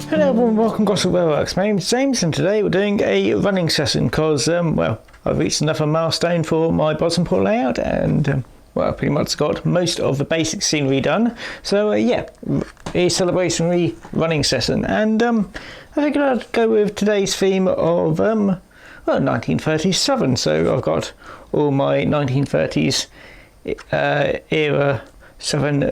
Hello everyone, welcome to Gosport Railworks. My name is James and today we're doing a running session because, well, I've reached another milestone for my Bosnport layout and, well, pretty much got most of the basic scenery done. So, yeah, a celebratory running session. And I figured I'd go with today's theme of, well, 1937. So I've got all my 1930s era Southern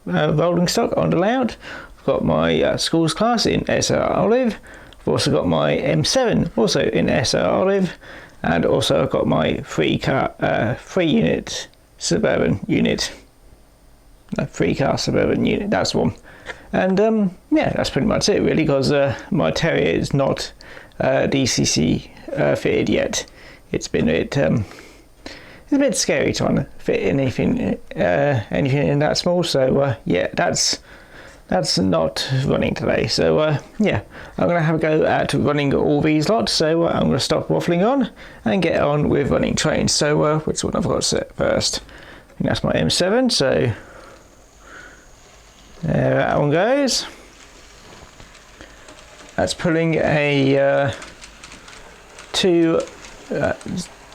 rolling stock on the layout. I've got my schools class in SR Olive. I've also got my M7 also in SR Olive, and also I've got my 3-unit suburban unit. No, 3-car suburban unit, that's one. And yeah, that's pretty much it really, because my Terrier is not DCC fitted yet. It's been it's a bit scary trying to fit anything in that small. So yeah, that's not running today. So yeah, I'm going to have a go at running all these lots. So I'm going to stop waffling on and get on with running trains. So which one I've got set first? I think that's my M7. So there that one goes. That's pulling a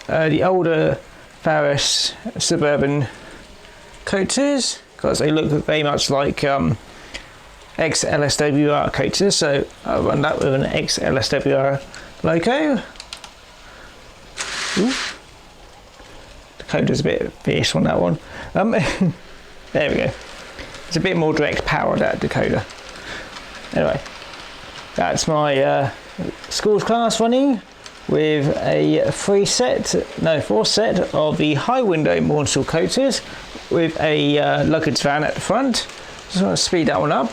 the older Paris suburban coaches, because they look very much like ex-LSWR coaches, so I'll run that with an ex-LSWR logo. Ooh. The coder's a bit fierce on that one. There we go. It's a bit more direct power, that decoder. Anyway, that's my schools class running with a 4 set of the high window Mornsel coaches with a luggage van at the front. Just want to speed that one up.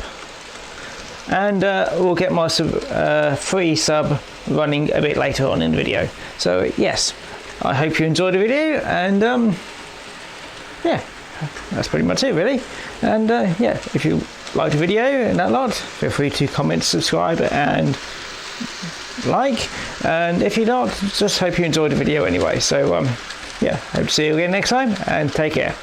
And we'll get my free sub running a bit later on in the video. So yes, I hope you enjoyed the video, and yeah, that's pretty much it really. And yeah, if you liked the video and that lot, feel free to comment, subscribe and like, and if you not, just hope you enjoyed the video anyway. So yeah, hope to see you again next time, and take care.